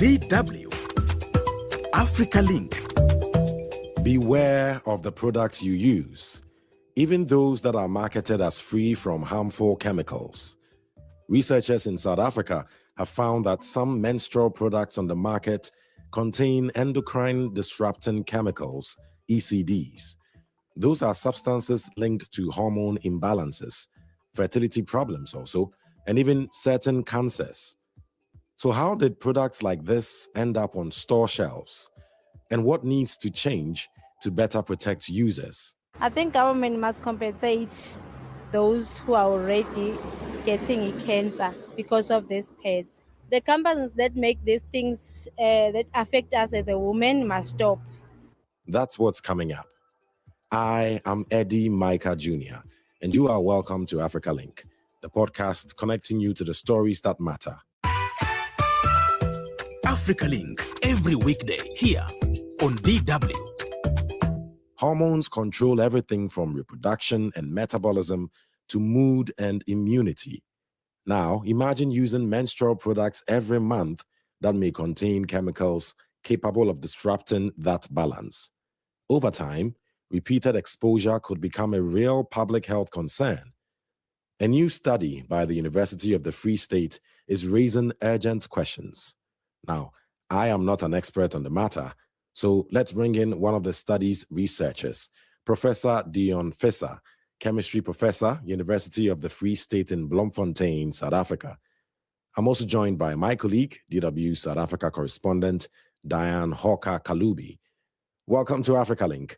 DW Africa Link. Beware of the products you use, even those that are marketed as free from harmful chemicals. Researchers in South Africa have found that some menstrual products on the market contain endocrine disrupting chemicals, ECDs. Those are substances linked to hormone imbalances, fertility problems also, and even certain cancers. So how did products like this end up on store shelves? And what needs to change to better protect users? I think government must compensate those who are already getting cancer because of these pads. The companies that make these things that affect us as a woman must stop. That's what's coming up. I am Eddie Micah Jr., and you are welcome to Africa Link, the podcast connecting you to the stories that matter. Africa Link, every weekday here on DW. Hormones control everything from reproduction and metabolism to mood and immunity. Now, imagine using menstrual products every month that may contain chemicals capable of disrupting that balance. Over time, repeated exposure could become a real public health concern. A new study by the University of the Free State is raising urgent questions. Now, I am not an expert on the matter, so let's bring in one of the study's researchers, Professor Dion Fissa, chemistry professor, University of the Free State in Bloemfontein, South Africa. I'm also joined by my colleague, DW South Africa correspondent, Diane Hawker Kalubi. Welcome to Africa Link.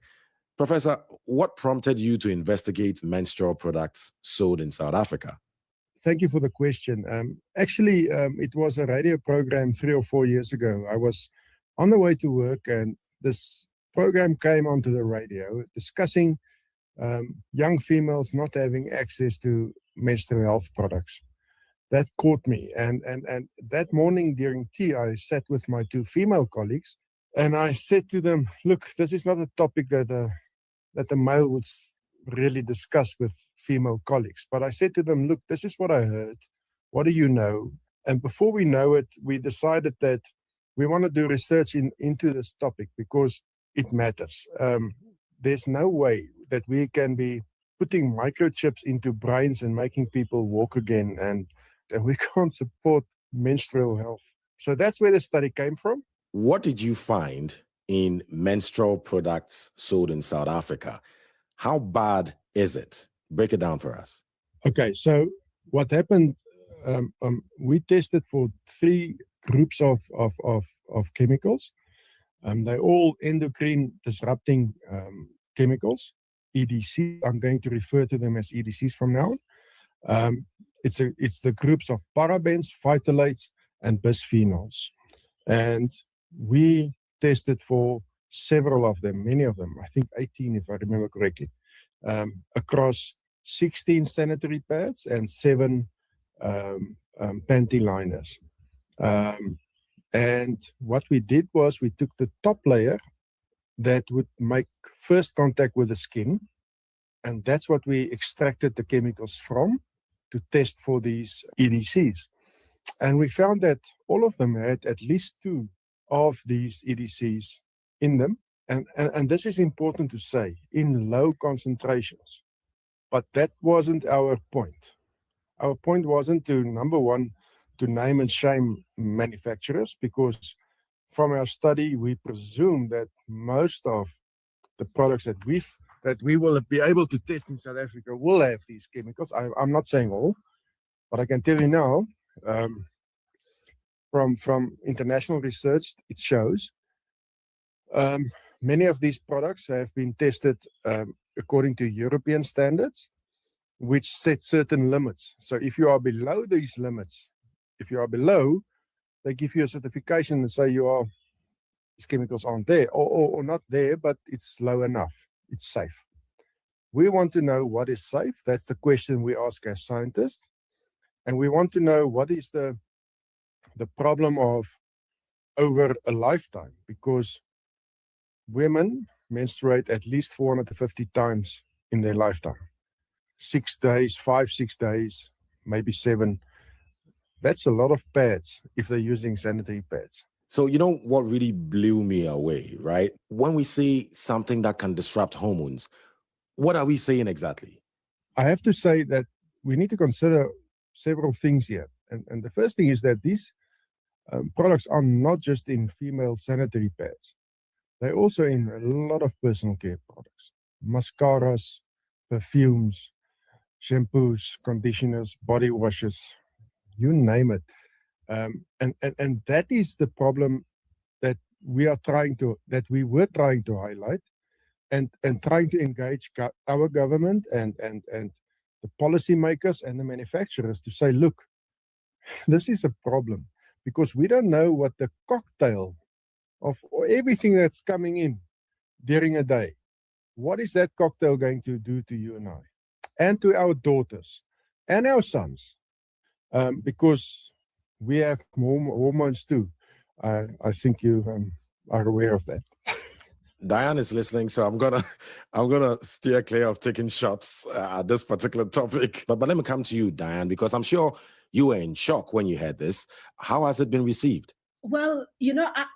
Professor, what prompted you to investigate menstrual products sold in South Africa? Thank you for the question. It was a radio program 3 or 4 years ago. I was on the way to work and this program came onto the radio discussing young females not having access to menstrual health products. That caught me. And that morning during tea, I sat with my 2 female colleagues and I said to them, look, this is not a topic that a male would really discuss with female colleagues. But I said to them, look, this is what I heard. What do you know? And before we know it, we decided that we want to do research into this topic because it matters. There's no way that we can be putting microchips into brains and making people walk again. And we can't support menstrual health. So that's where the study came from. What did you find in menstrual products sold in South Africa? How bad is it? Break it down for us. Okay, so what happened, we tested for 3 groups of chemicals. They're all endocrine disrupting chemicals, EDC. I'm going to refer to them as EDCs from now on. It's the groups of parabens, phthalates, and bisphenols. And we tested for several of them, many of them, I think 18 if I remember correctly, across 16 sanitary pads and 7 panty liners. And what we did was we took the top layer that would make first contact with the skin, and that's what we extracted the chemicals from to test for these EDCs. And we found that all of them had at least 2 of these EDCs in them. And this is important to say, in low concentrations. But that wasn't our point. Our point wasn't to, number one, to name and shame manufacturers, because from our study, we presume that most of the products that we will be able to test in South Africa will have these chemicals. I'm not saying all, but I can tell you now, from international research, it shows many of these products have been tested according to European standards, which set certain limits. So if you are below these limits, they give you a certification and say these chemicals aren't there, or not there, but it's low enough, it's safe. We want to know what is safe. That's the question we ask as scientists. And we want to know what is the problem of over a lifetime, because women menstruate at least 450 times in their lifetime. 6 days, 5-6 days, maybe 7. That's a lot of pads if they're using sanitary pads. So, you know what really blew me away, right? When we say something that can disrupt hormones, what are we saying exactly? I have to say that we need to consider several things here. And the first thing is that these products are not just in female sanitary pads. They're also in a lot of personal care products, mascaras, perfumes, shampoos, conditioners, body washes, you name it. And that is the problem that we were trying to highlight and trying to engage our government and the policymakers and the manufacturers to say, look, this is a problem because we don't know what the cocktail of everything that's coming in during a day. What is that cocktail going to do to you and I, and to our daughters and our sons? Because we have hormones too. I think you are aware of that. Diane is listening, so I'm gonna steer clear of taking shots at this particular topic. But let me come to you, Diane, because I'm sure you were in shock when you heard this. How has it been received? Well,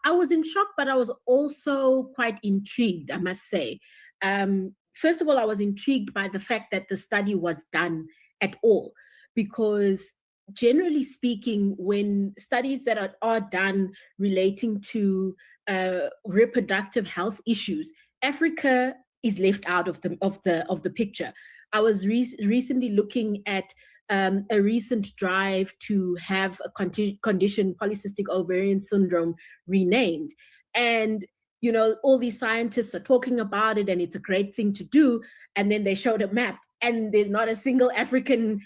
I was in shock, but I was also quite intrigued, I must say. First of all, I was intrigued by the fact that the study was done at all, because generally speaking, when studies that are done relating to reproductive health issues, Africa is left out of the picture. I was recently looking at a recent drive to have a condition, polycystic ovarian syndrome, renamed. And, all these scientists are talking about it and it's a great thing to do. And then they showed a map and there's not a single African,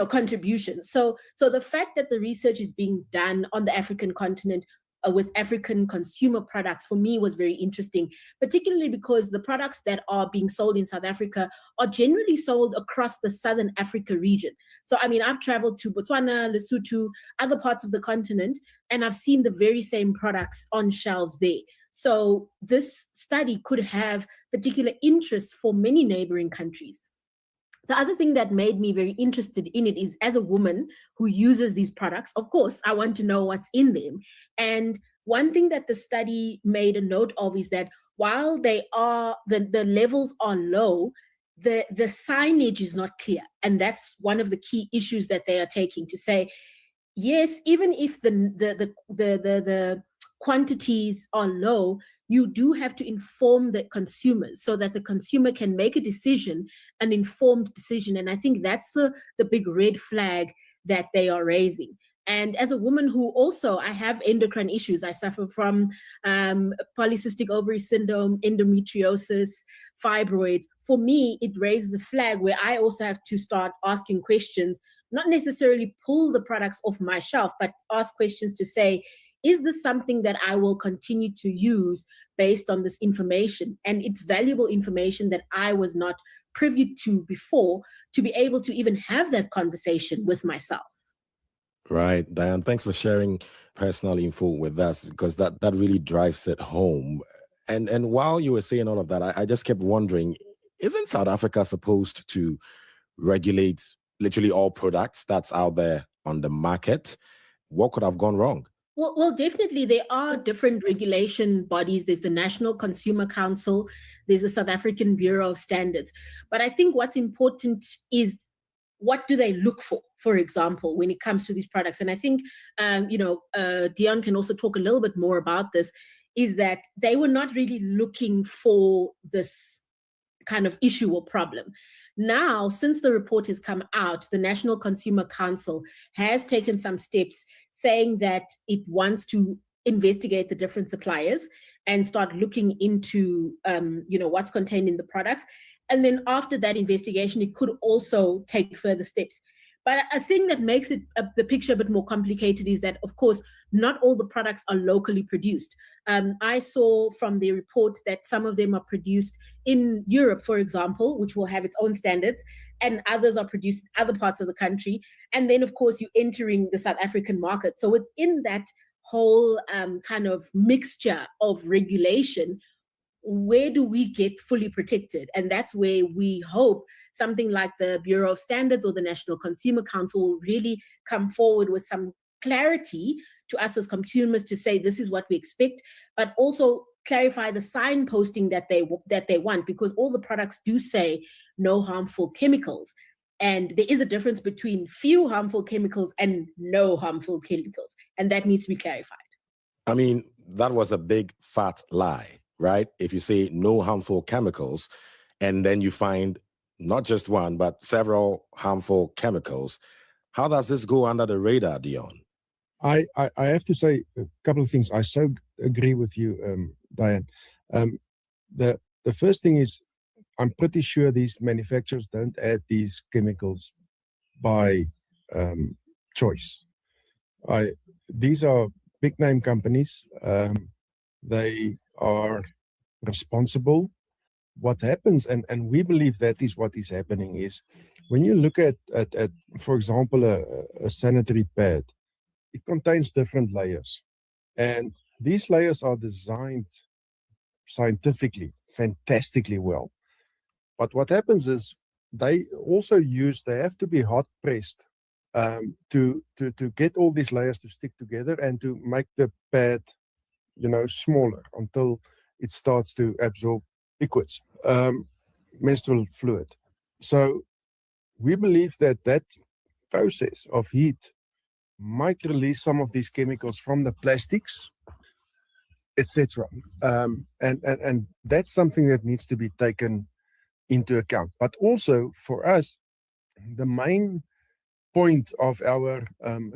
contribution. So the fact that the research is being done on the African continent with African consumer products, for me, was very interesting, particularly because the products that are being sold in South Africa are generally sold across the Southern Africa region. So, I've traveled to Botswana, Lesotho, other parts of the continent, and I've seen the very same products on shelves there. So this study could have particular interest for many neighboring countries. The other thing that made me very interested in it is, as a woman who uses these products, of course, I want to know what's in them. And one thing that the study made a note of is that while the levels are low, the signage is not clear. And that's one of the key issues that they are taking, to say, yes, even if the quantities are low, you do have to inform the consumers so that the consumer can make a decision, an informed decision. And I think that's the big red flag that they are raising. And as a woman who also, I have endocrine issues, I suffer from polycystic ovary syndrome, endometriosis, fibroids. For me, it raises a flag where I also have to start asking questions, not necessarily pull the products off my shelf, but ask questions to say, is this something that I will continue to use based on this information? And it's valuable information that I was not privy to before, to be able to even have that conversation with myself. Right, Diane, thanks for sharing personal info with us, because that really drives it home. And while you were saying all of that, I just kept wondering, isn't South Africa supposed to regulate literally all products that's out there on the market? What could have gone wrong? Well, definitely there are different regulation bodies. There's the National Consumer Council, there's the South African Bureau of Standards. But I think what's important is, what do they look for example, when it comes to these products? And I think, Dion can also talk a little bit more about this, is that they were not really looking for this kind of issue or problem. Now, since the report has come out, the National Consumer Council has taken some steps, saying that it wants to investigate the different suppliers and start looking into, what's contained in the products. And then after that investigation, it could also take further steps. But a thing that makes the picture a bit more complicated is that, of course, not all the products are locally produced. I saw from the report that some of them are produced in Europe, for example, which will have its own standards, and others are produced in other parts of the country. And then, of course, you're entering the South African market. So within that whole kind of mixture of regulation, where do we get fully protected? And that's where we hope something like the Bureau of Standards or the National Consumer Council will really come forward with some clarity to us as consumers to say this is what we expect, but also clarify the signposting that they want, because all the products do say no harmful chemicals. And there is a difference between few harmful chemicals and no harmful chemicals. And that needs to be clarified. I mean, that was a big fat lie, right? If you say no harmful chemicals, and then you find not just one, but several harmful chemicals, how does this go under the radar, Dion? I have to say a couple of things. I so agree with you, Diane. The first thing is, I'm pretty sure these manufacturers don't add these chemicals by choice. These are big name companies. They are responsible. What happens, and we believe that is what is happening, is when you look at for example, a sanitary pad, it contains different layers. And these layers are designed scientifically, fantastically well. But what happens is they have to be hot pressed to get all these layers to stick together and to make the pad, smaller until it starts to absorb liquids, menstrual fluid. So we believe that process of heat might release some of these chemicals from the plastics, etc. And that's something that needs to be taken into account. But also for us, the main point of our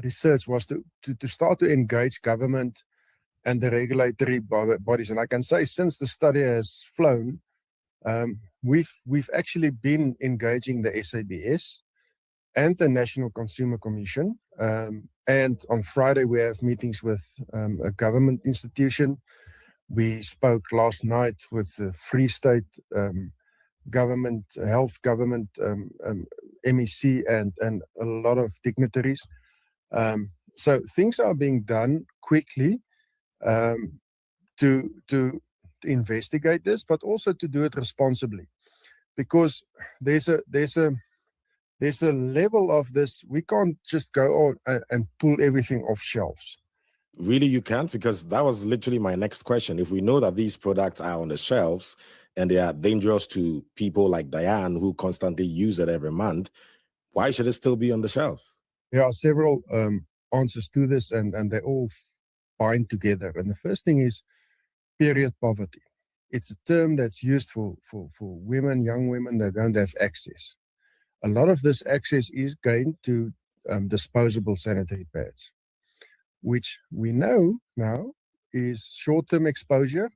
research was to start to engage government and the regulatory bodies. And I can say, since the study has flown, we've actually been engaging the SABS and the National Consumer Commission. And on Friday, we have meetings with a government institution. We spoke last night with the Free State government, health government, MEC, and a lot of dignitaries. So things are being done quickly to investigate this, but also to do it responsibly, because there's a level of this. We can't just go on and pull everything off shelves. Really, you can't? Because that was literally my next question. If we know that these products are on the shelves and they are dangerous to people like Diane, who constantly use it every month, why should it still be on the shelf? There are several answers to this, and they all bind together. And the first thing is period poverty. It's a term that's used for women, young women that don't have access. A lot of this access is gained to disposable sanitary pads, which we know now is short-term exposure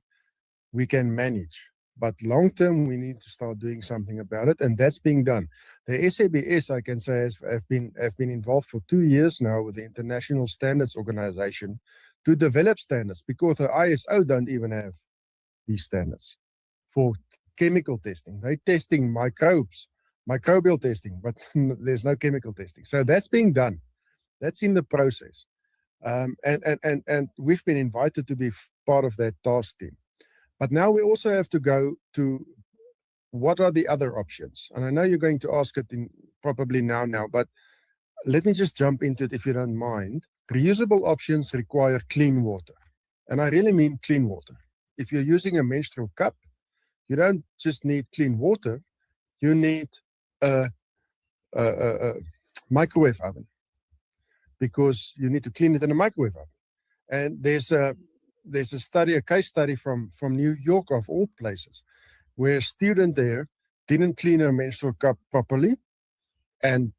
we can manage. But long-term, we need to start doing something about it, and that's being done. The SABS, I can say, have been involved for 2 years now with the International Standards Organization to develop standards, because the ISO don't even have these standards for chemical testing. They're testing microbes, microbial testing, but there's no chemical testing. So that's being done. That's in the process. And we've been invited to be part of that task team. But now we also have to go to what are the other options. And I know you're going to ask it probably now, but let me just jump into it if you don't mind. Reusable options require clean water. And I really mean clean water. If you're using a menstrual cup, you don't just need clean water, you need a microwave oven, because you need to clean it in a microwave oven. And there's a study, a case study from New York, of all places, where a student there didn't clean her menstrual cup properly, and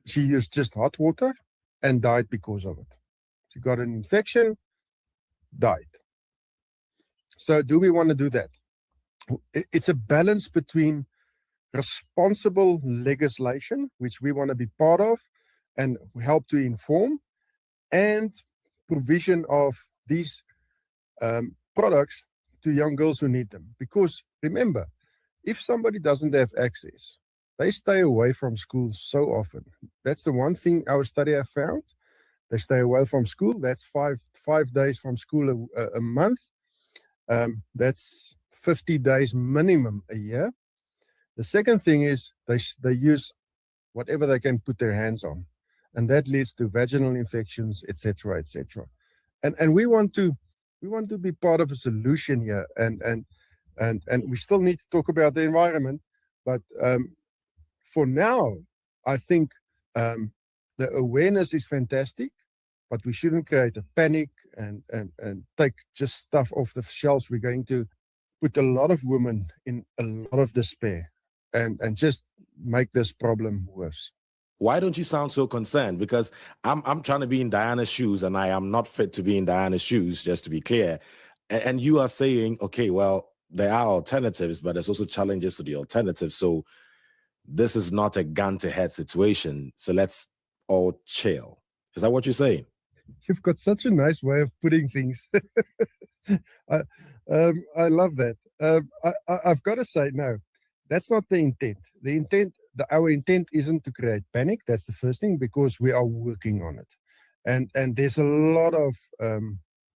she used just hot water and died because of it. She got an infection, died. So do we want to do that? It's a balance between responsible legislation, which we want to be part of and help to inform, and provision of these products to young girls who need them. Because remember, if somebody doesn't have access, they stay away from school so often. That's the one thing our study have found. They stay away from school. That's five days from school a month. That's 50 days minimum a year. The second thing is they use whatever they can put their hands on. and that leads to vaginal infections, etc., etc. And we want to be part of a solution here, and we still need to talk about the environment, but for now, I think the awareness is fantastic, but we shouldn't create a panic and take just stuff off the shelves. We're going to put a lot of women in a lot of despair and just make this problem worse. Why don't you sound so concerned? Because I'm trying to be in Diana's shoes, and I am not fit to be in Diana's shoes, just to be clear. And you are saying, okay, well, there are alternatives, but there's also challenges to the alternatives. So this is not a gun-to-head situation. So let's all chill. Is that what you're saying? You've got such a nice way of putting things. I love that. I've got to say, no, that's not the intent. Our intent isn't to create panic. That's the first thing, because we are working on it. And there's a lot of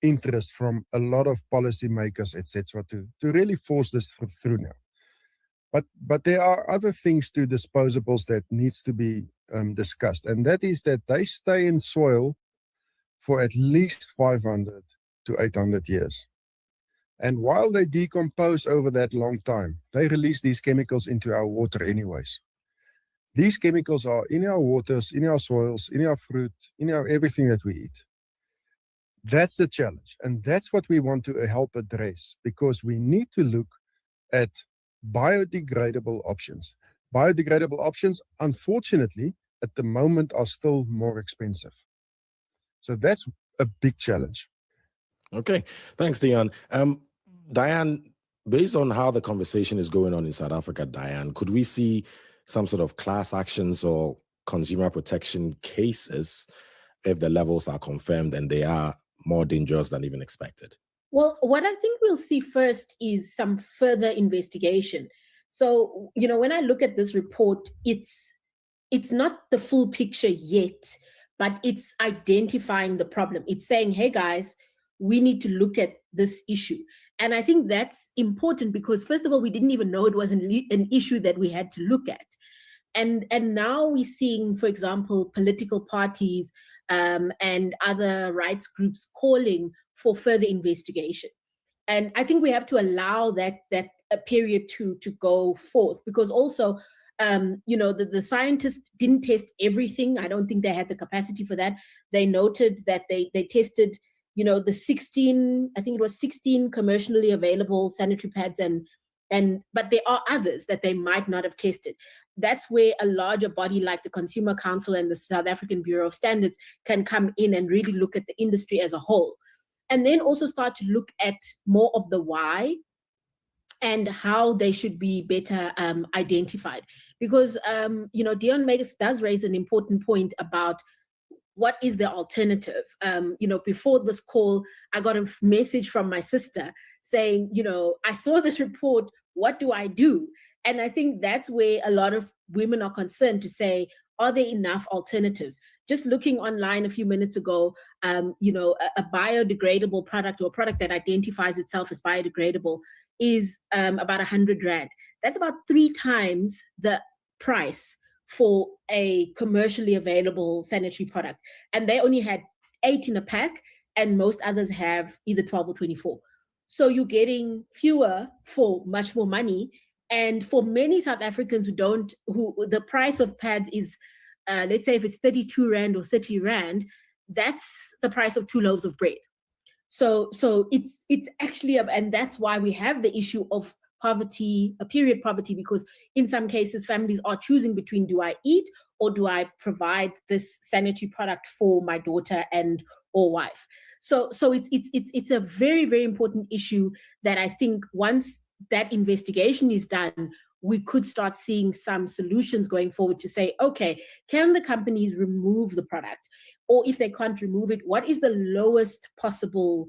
interest from a lot of policymakers, etc., to really force this through now. But there are other things to disposables that needs to be discussed, and that is that they stay in soil for at least 500 to 800 years. And while they decompose over that long time, they release these chemicals into our water anyways. These chemicals are in our waters, in our soils, in our fruit, in our everything that we eat. That's the challenge. And that's what we want to help address, because we need to look at biodegradable options. Biodegradable options, unfortunately, at the moment are still more expensive. So that's a big challenge. Okay, thanks, Dion. Diane, based on how the conversation is going on in South Africa, Diane, could we see some sort of class actions or consumer protection cases if the levels are confirmed and they are more dangerous than even expected? Well, what I think we'll see first is some further investigation. So, when I look at this report, it's not the full picture yet, but it's identifying the problem. It's saying, hey, guys, we need to look at this issue. And I think that's important because, first of all, we didn't even know it was an issue that we had to look at. And now we're seeing, for example, political parties and other rights groups calling for further investigation. And I think we have to allow that period to go forth, because also, the scientists didn't test everything. I don't think they had the capacity for that. They noted that they tested, the 16, I think it was 16 commercially available sanitary pads, but there are others that they might not have tested. That's where a larger body like the Consumer Council and the South African Bureau of Standards can come in and really look at the industry as a whole. And then also start to look at more of the why and how they should be better identified. Because, Dion Megas does raise an important point about what is the alternative. Before this call, I got a message from my sister saying, I saw this report, what do I do? And I think that's where a lot of women are concerned to say, are there enough alternatives? Just looking online a few minutes ago, a biodegradable product, or a product that identifies itself as biodegradable, is about 100 Rand. That's about 3 times the price for a commercially available sanitary product. And they only had 8 in a pack, and most others have either 12 or 24. So you're getting fewer for much more money. And for many South Africans who the price of pads is, let's say if it's 32 Rand or 30 Rand, that's the price of 2 loaves of bread. So it's actually, and that's why we have the issue of poverty, period poverty, because in some cases families are choosing between, do I eat or do I provide this sanitary product for my daughter and or wife? So it's a very, very important issue that I think once that investigation is done, we could start seeing some solutions going forward to say, okay, can the companies remove the product? Or if they can't remove it, what is the lowest possible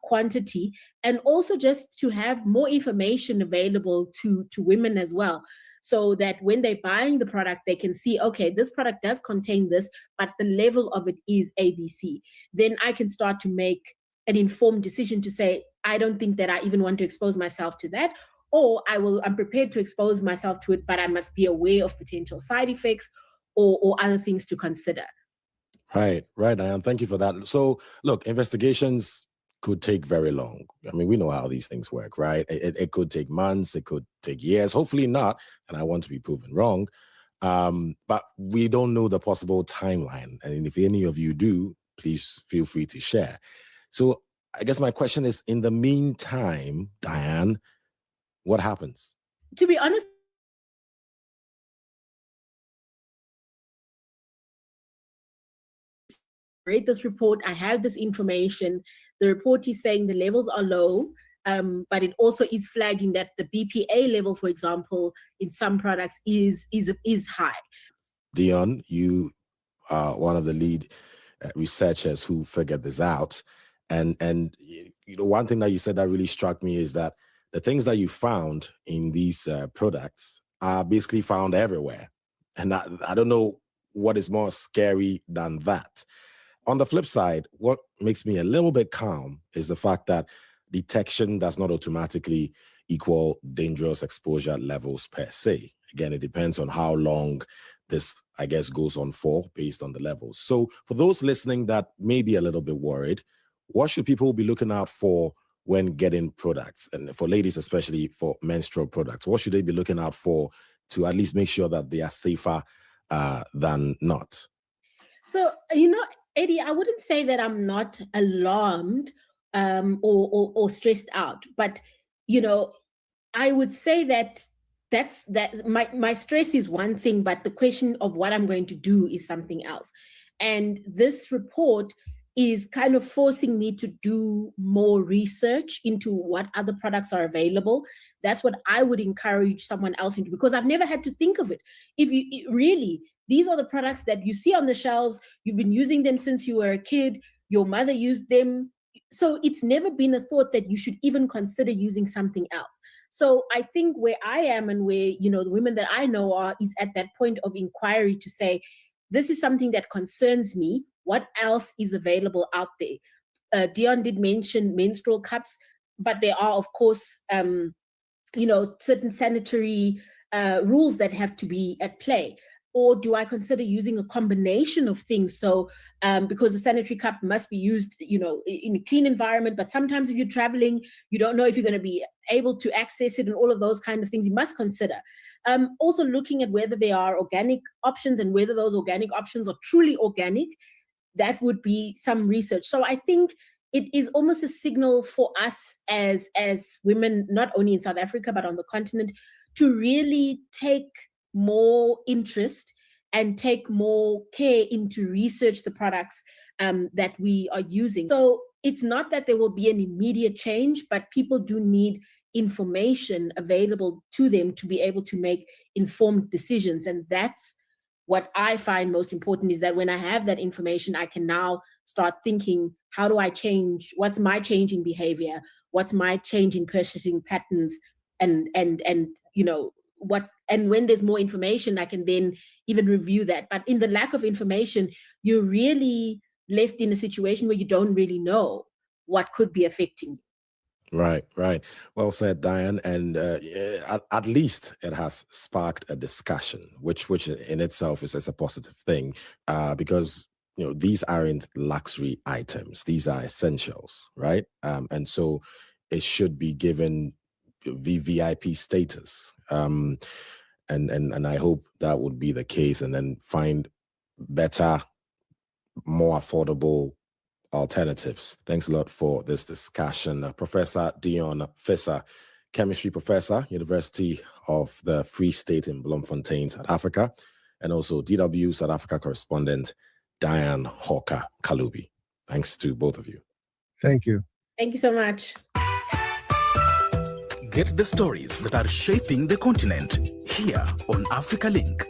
quantity? And also just to have more information available to women as well, so that when they're buying the product, they can see, okay, this product does contain this, but the level of it is ABC. Then I can start to make an informed decision to say, I don't think that I even want to expose myself to that, or I'm prepared to expose myself to it, but I must be aware of potential side effects, or other things to consider. Right, Diane. Thank you for that. So, look, investigations could take very long. I mean, we know how these things work, right? It could take months, it could take years, hopefully not, and I want to be proven wrong. But we don't know the possible timeline. And if any of you do, please feel free to share. So I guess my question is, in the meantime, Diane, what happens? To be honest, read this report, I have this information. The report is saying the levels are low, but it also is flagging that the BPA level, for example, in some products is high. Dion, you are one of the lead researchers who figured this out. And you know, one thing that you said that really struck me is that the things that you found in these products are basically found everywhere. And I don't know what is more scary than that. On the flip side, what makes me a little bit calm is the fact that detection does not automatically equal dangerous exposure levels per se. Again, it depends on how long this, I guess, goes on for based on the levels. So for those listening that may be a little bit worried, what should people be looking out for when getting products? And for ladies, especially for menstrual products, what should they be looking out for to at least make sure that they are safer than not? So, you know, Eddie, I wouldn't say that I'm not alarmed or stressed out, but, you know, I would say that my stress is one thing, but the question of what I'm going to do is something else. And this report is kind of forcing me to do more research into what other products are available. That's what I would encourage someone else into, because I've never had to think of it. If you really, these are the products that you see on the shelves, you've been using them since you were a kid, your mother used them. So it's never been a thought that you should even consider using something else. So I think where I am and where, you know, the women that I know are is at that point of inquiry to say, this is something that concerns me. What else is available out there? Dion did mention menstrual cups, but there are, of course, you know, certain sanitary rules that have to be at play. Or do I consider using a combination of things? So because the sanitary cup must be used, you know, in a clean environment, but sometimes if you're traveling, you don't know if you're going to be able to access it and all of those kind of things you must consider. Also looking at whether there are organic options and whether those organic options are truly organic, that would be some research. So I think it is almost a signal for us as women, not only in South Africa, but on the continent, to really take more interest and take more care into research the products that we are using. So it's not that there will be an immediate change, but people do need information available to them to be able to make informed decisions. And that's what I find most important, is that when I have that information, I can now start thinking, how do I change? What's my change in behavior? What's my change in purchasing patterns? And you know, what, and when there's more information, I can then even review that. But in the lack of information, you're really left in a situation where you don't really know what could be affecting you. Right. Well said, Diane. And at least it has sparked a discussion, which in itself is a positive thing, because you know these aren't luxury items; these are essentials, right? And so it should be given VVIP status. And I hope that would be the case, and then find better, more affordable alternatives. Thanks a lot for this discussion. Professor Dion Visser, chemistry professor, University of the Free State in Bloemfontein, South Africa, and also DW South Africa correspondent Diane Hawker Kalubi. Thanks to both of you. Thank you. Thank you so much. Get the stories that are shaping the continent here on Africa Link.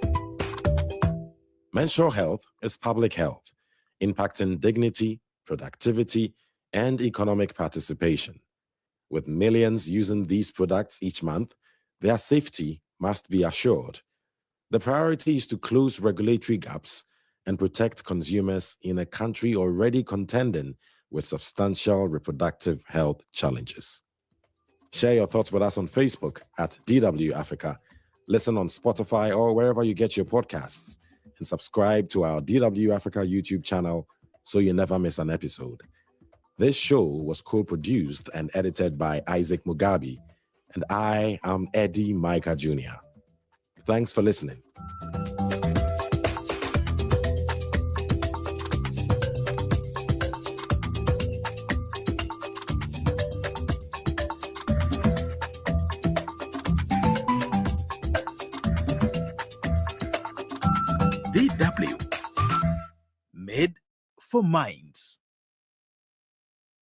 Menstrual health is public health, impacting dignity, productivity, and economic participation. With millions using these products each month, their safety must be assured. The priority is to close regulatory gaps and protect consumers in a country already contending with substantial reproductive health challenges. Share your thoughts with us on Facebook at DW Africa. Listen on Spotify or wherever you get your podcasts. and subscribe to our DW Africa YouTube channel so you never miss an episode. This show was co-produced and edited by Isaac Mugabe, and I am Eddie Micah Jr. Thanks for listening. DW. Made for Mind.